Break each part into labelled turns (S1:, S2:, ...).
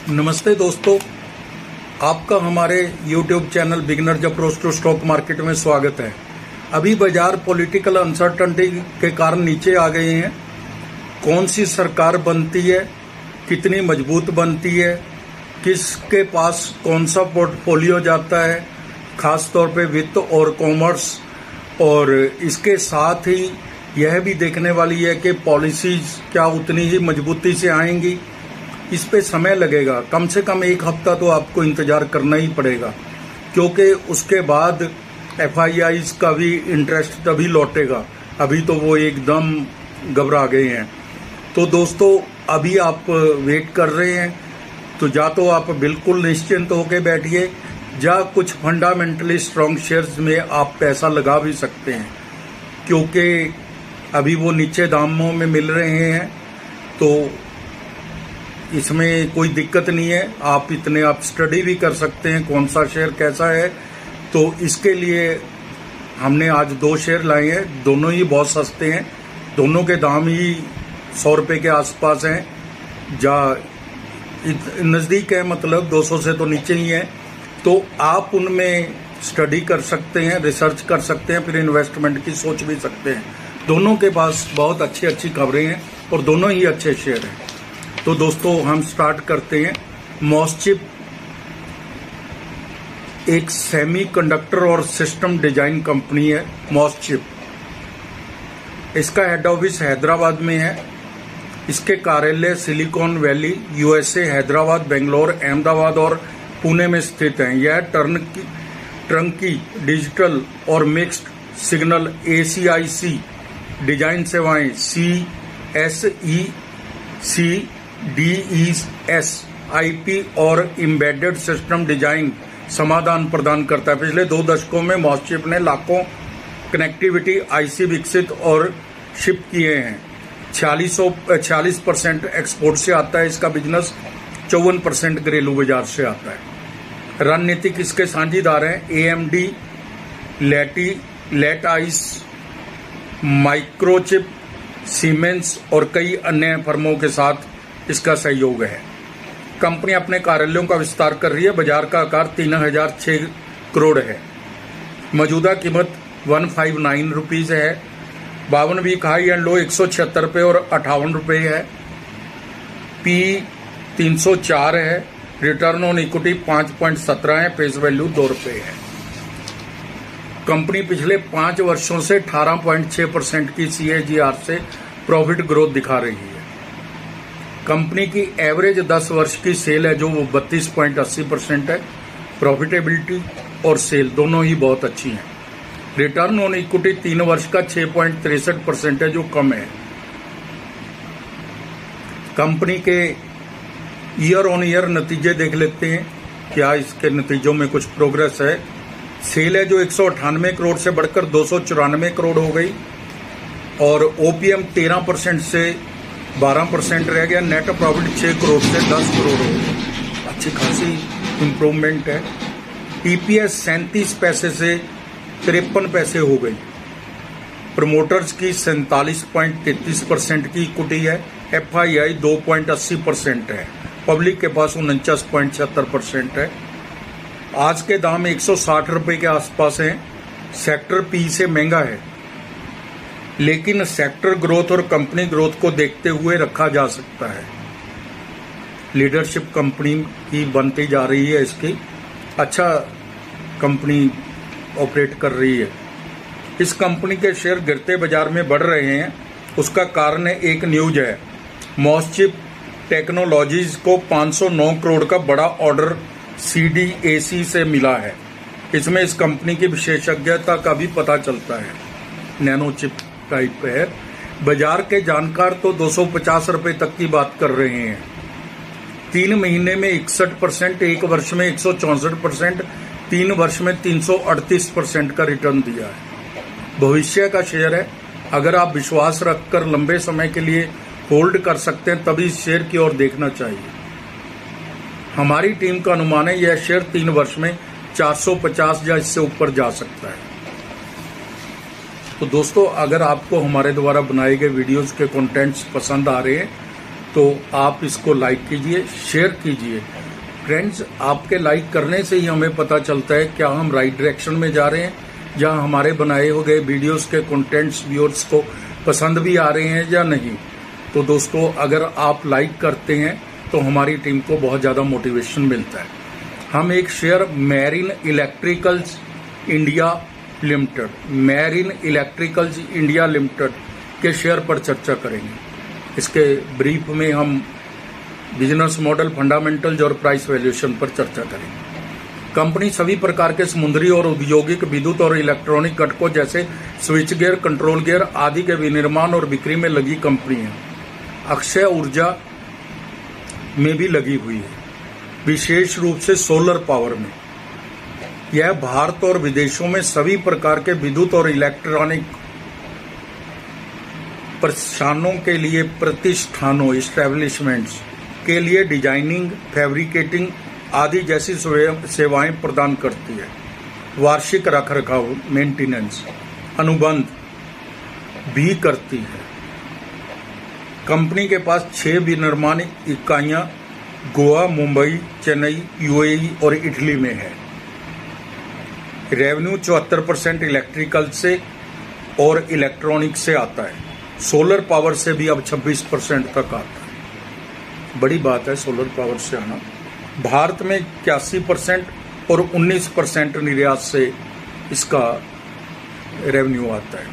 S1: नमस्ते दोस्तों, आपका हमारे YouTube channel beginners approach to stock market में स्वागत है। अभी बाजार पॉलिटिकल अनसर्टेनिटी के कारण नीचे आ गए हैं। कौन सी सरकार बनती है, कितनी मजबूत बनती है, किसके पास कौन सा पोर्टफोलियो जाता है, खास तौर पे वित्त और कॉमर्स, और इसके साथ ही यह भी देखने वाली है कि पॉलिसीज क्या उतनी ही मजबूती से आएंगी। इस पे समय लगेगा, कम से कम एक हफ्ता तो आपको इंतजार करना ही पड़ेगा, क्योंकि उसके बाद FIIs का भी इंटरेस्ट तभी लौटेगा। अभी तो वो एकदम घबरा गए हैं। तो दोस्तों, अभी आप वेट कर रहे हैं तो या तो आप बिल्कुल निश्चिंत होकर बैठिए, या कुछ फंडामेंटली स्ट्रॉन्ग शेयर्स में आप पैसा लगा भी सकते हैं, क्योंकि अभी वो नीचे दामों में मिल रहे हैं। तो इसमें कोई दिक्कत नहीं है, आप स्टडी भी कर सकते हैं कौन सा शेयर कैसा है। तो इसके लिए हमने आज 2 शेयर लाए हैं, दोनों ही बहुत सस्ते हैं, दोनों के दाम ही 100 रुपये के आसपास हैं, जा नज़दीक है, मतलब 200 से तो नीचे ही है। तो आप उनमें स्टडी कर सकते हैं, रिसर्च कर सकते हैं, फिर इन्वेस्टमेंट की सोच भी सकते हैं। दोनों के पास बहुत अच्छी खबरें हैं और दोनों ही अच्छे शेयर हैं। तो दोस्तों, हम स्टार्ट करते हैं। मॉसचिप एक सेमीकंडक्टर और सिस्टम डिजाइन कंपनी है। मॉसचिप, इसका हेड ऑफिस हैदराबाद में है। इसके कार्यालय silicon valley, USA, Hyderabad, Bangalore, Ahmedabad और पुणे में स्थित हैं। यह ट्रंकी डिजिटल और मिक्स्ड सिग्नल ACIC डिजाइन सेवाएं CSEC DES IP और एम्बेडेड सिस्टम डिजाइन समाधान प्रदान करता है। पिछले 2 दशकों में मॉसचिप ने लाखों कनेक्टिविटी IC विकसित और शिप किए हैं। 46% एक्सपोर्ट से आता है इसका बिजनेस, 54% घरेलू बाजार से आता है। रणनीतिक इसके साझेदार हैं AMD, लेटाइस, माइक्रोचिप, सीमेंस और कई अन्य फर्मों के साथ इसका सहयोग है। कंपनी अपने कार्यालयों का विस्तार कर रही है। बाजार का आकार 3006 करोड़ है। मौजूदा कीमत 159 रुपीज़ है। 52 वीक हाई एंड लो 176 रुपये और 58 रुपये है। P 304 है। रिटर्न ऑन इक्विटी 5.17 है। फेस वैल्यू 2 रुपये है। कंपनी पिछले 5 वर्षों से 18.6% की CAGR से प्रॉफिट ग्रोथ दिखा रही है। कंपनी की एवरेज 10 वर्ष की सेल है जो वो 32.80% है। प्रॉफिटेबिलिटी और सेल दोनों ही बहुत अच्छी हैं। रिटर्न ऑन इक्विटी 3 वर्ष का 6.63% है, जो कम है। कंपनी के ईयर ऑन ईयर नतीजे देख लेते हैं, क्या इसके नतीजों में कुछ प्रोग्रेस है। सेल है जो 198 करोड़ से बढ़कर 294 करोड़ हो गई, और OPM 13% से 12% रह गया। नेट प्रॉफिट 6 करोड़ से 10 करोड़ हो गया, अच्छी खासी इम्प्रूवमेंट है। EPS 37 पैसे से 53 पैसे हो गई। प्रमोटर्स की 47.33% की इक्विटी है। FII 2.80% है। पब्लिक के पास 49.76% है। आज के दाम 160 रुपये के आसपास हैं। सेक्टर P से महंगा है, लेकिन सेक्टर ग्रोथ और कंपनी ग्रोथ को देखते हुए रखा जा सकता है। लीडरशिप कंपनी की बनती जा रही है, इसकी अच्छा कंपनी ऑपरेट कर रही है। इस कंपनी के शेयर गिरते बाजार में बढ़ रहे हैं। उसका कारण एक न्यूज है। मॉसचिप टेक्नोलॉजीज को 509 करोड़ का बड़ा ऑर्डर CDAC से मिला है। इसमें इस कंपनी की विशेषज्ञता का भी पता चलता है। नैनो चिप टाइप है। बाजार के जानकार तो 250 रुपये तक की बात कर रहे हैं। 3 महीने में 61%, 1 वर्ष में 164%, 3 वर्ष में 338% का रिटर्न दिया है। भविष्य का शेयर है। अगर आप विश्वास रखकर लंबे समय के लिए होल्ड कर सकते हैं, तभी इस शेयर की ओर देखना चाहिए। हमारी टीम का अनुमान है यह शेयर 3 वर्ष में 450 या इससे ऊपर जा सकता है। तो दोस्तों, अगर आपको हमारे द्वारा बनाए गए वीडियोस के कंटेंट्स पसंद आ रहे हैं तो आप इसको लाइक कीजिए, शेयर कीजिए। फ्रेंड्स, आपके लाइक करने से ही हमें पता चलता है क्या हम राइट डायरेक्शन में जा रहे हैं, या हमारे बनाए हुए गए वीडियोस के कंटेंट्स व्यूअर्स को पसंद भी आ रहे हैं या नहीं। तो दोस्तों, अगर आप लाइक करते हैं तो हमारी टीम को बहुत ज़्यादा मोटिवेशन मिलता है। हम एक share marine electricals India limited, marine electricals India limited के शेयर पर चर्चा करेंगे। इसके ब्रीफ में हम बिजनेस मॉडल, फंडामेंटल्स और प्राइस वैल्यूएशन पर चर्चा करेंगे। कंपनी सभी प्रकार के समुद्री और औद्योगिक विद्युत और इलेक्ट्रॉनिक घटकों जैसे स्विच गियर, कंट्रोल गियर आदि के विनिर्माण और बिक्री में लगी कंपनी है। अक्षय ऊर्जा में भी लगी हुई है, विशेष रूप से सोलर पावर में। यह भारत और विदेशों में सभी प्रकार के विद्युत और इलेक्ट्रॉनिक प्रतिष्ठानों एस्टेब्लिशमेंट्स के लिए डिजाइनिंग, फैब्रिकेटिंग आदि जैसी सेवाएं प्रदान करती है। वार्षिक रखरखाव, मेंटेनेंस, अनुबंध भी करती है। कंपनी के पास 6 विनिर्माण इकाइयां गोवा, मुंबई, चेन्नई, यूएई और इटली में है। रेवेन्यू 74% इलेक्ट्रिकल से और इलेक्ट्रॉनिक से आता है। सोलर पावर से भी अब 26% तक आता है। बड़ी बात है सोलर पावर से आना। भारत में 81% और 19% निर्यात से इसका रेवेन्यू आता है।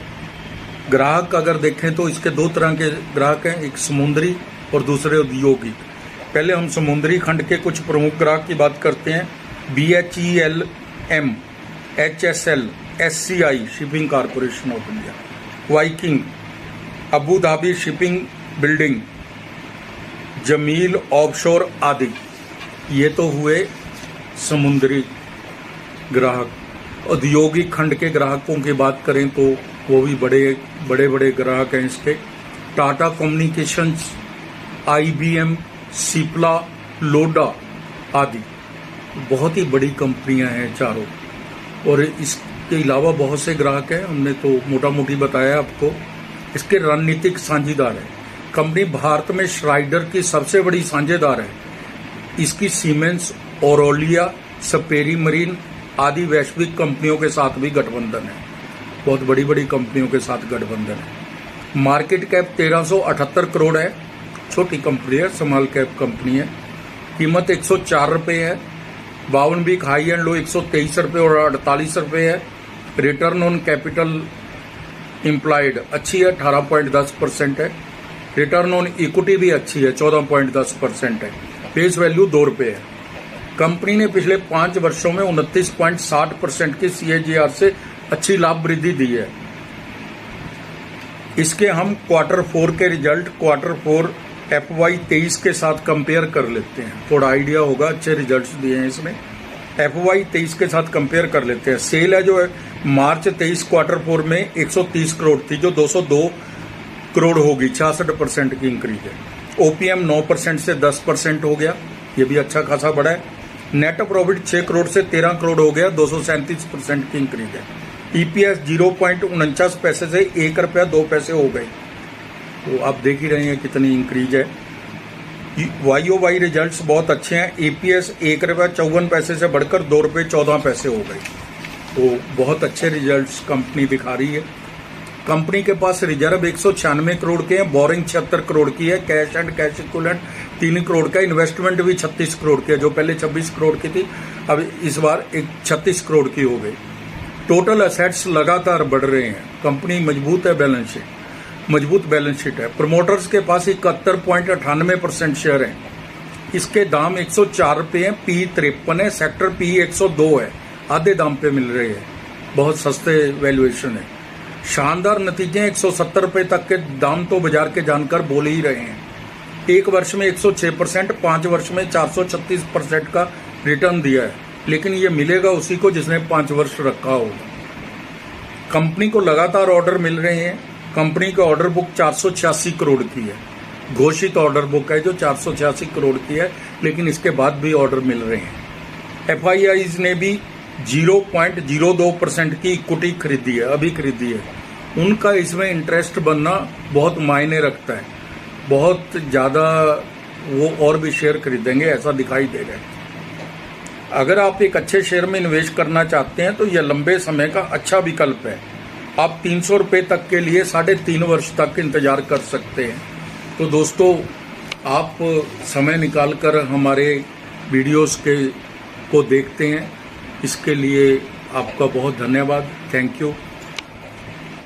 S1: ग्राहक अगर देखें तो इसके 2 तरह के ग्राहक हैं, एक समुद्री और दूसरे औद्योगिक। पहले हम समुद्री खंड के कुछ प्रमुख ग्राहक की बात करते हैं। BHELM, HSL, SCI shipping corporation of India, Viking, Abu Dhabi shipping building, Jameel offshore आदि। ये तो हुए समुद्री ग्राहक। औद्योगिक खंड के ग्राहकों की बात करें तो वो भी बड़े बड़े ग्राहक हैं इसके। टाटा कम्युनिकेशंस, IBM, सिप्ला, लोडा आदि बहुत ही बड़ी कंपनियां हैं चारों। और इसके अलावा बहुत से ग्राहक हैं, हमने तो मोटा मोटी बताया आपको। इसके रणनीतिक साझेदार हैं। कंपनी भारत में श्राइडर की सबसे बड़ी साझेदार है। इसकी सीमेंस, ओरोलिया, सपेरी मरीन आदि वैश्विक कंपनियों के साथ भी गठबंधन है। बहुत बड़ी बड़ी कंपनियों के साथ गठबंधन है। मार्केट कैप 1378 करोड़ है। छोटी कंपनी है, स्मॉल कैप कंपनी है। कीमत 104 रुपये है। 52 वीक हाई एंड लो 123 रुपये और 48 रुपये है। रिटर्न ऑन कैपिटल इम्प्लाइड अच्छी है, 18.10% है। रिटर्न ऑन इक्विटी भी अच्छी है, 14.10% है। फेस वैल्यू 2 रुपये है। कंपनी ने पिछले 5 वर्षों में 29.60% की CAGR से अच्छी लाभ वृद्धि दी है। इसके हम Q4 के रिजल्ट Q4 FY 23 के साथ कंपेयर कर लेते हैं, थोड़ा आइडिया होगा। अच्छे रिजल्ट्स दिए हैं इसने। FY 23 के साथ कंपेयर कर लेते हैं। सेल है जो है मार्च 23 Q4 में 130 करोड़ थी, जो 202 करोड़ होगी, 66% की इंक्रीज है। OPM 9% से 10% हो गया, ये भी अच्छा खासा बढ़ा है। नेट प्रॉफिट 6 करोड़ से 13 करोड़ हो गया, 237% की इंक्रीज है। EPS 0.49 पैसे से 1 रुपया 2 पैसे हो गए। तो आप देख ही रहे हैं कितनी इंक्रीज है। YOY रिजल्ट्स बहुत अच्छे हैं। EPS 1 रुपया 54 पैसे से बढ़कर 2 रुपये 14 पैसे हो गए। तो बहुत अच्छे रिजल्ट्स कंपनी दिखा रही है। कंपनी के पास रिजर्व 196 करोड़ के हैं, बोरिंग 76 करोड़ की है, cash and cash equivalent 3 crore का, इन्वेस्टमेंट भी 36 करोड़ की है, जो पहले 26 करोड़ की थी, अब इस बार 36 करोड़ की हो गई। टोटल असेट्स लगातार बढ़ रहे हैं। कंपनी मजबूत है, मजबूत बैलेंस शीट है। प्रमोटर्स के पास 71.98% शेयर हैं। इसके दाम 104 रुपये हैं। P 53 है। सेक्टर P 102 है, आधे दाम पे मिल रहे हैं, बहुत सस्ते वैल्यूएशन है। शानदार नतीजे, 170 रुपये तक के दाम तो बाजार के जानकार बोल ही रहे हैं। 1 वर्ष में 106%, 5 वर्ष में 436% का रिटर्न दिया है, लेकिन ये मिलेगा उसी को जिसने 5 वर्ष रखा होगा। कंपनी को लगातार ऑर्डर मिल रहे हैं। कंपनी का ऑर्डर बुक 486 करोड़ की है। घोषित ऑर्डर बुक है जो 486 करोड़ की है, लेकिन इसके बाद भी ऑर्डर मिल रहे हैं। FIIs ने भी 0.02% की इक्विटी खरीदी है, अभी खरीदी है। उनका इसमें इंटरेस्ट बनना बहुत मायने रखता है। बहुत ज़्यादा वो और भी शेयर खरीदेंगे, ऐसा दिखाई दे रहा है। अगर आप एक अच्छे शेयर में इन्वेस्ट करना चाहते हैं तो यह लंबे समय का अच्छा विकल्प है। आप 300 रुपये तक के लिए 3.5 वर्ष तक इंतजार कर सकते हैं। तो दोस्तों, आप समय निकालकर हमारे वीडियोस को देखते हैं, इसके लिए आपका बहुत धन्यवाद। Thank you.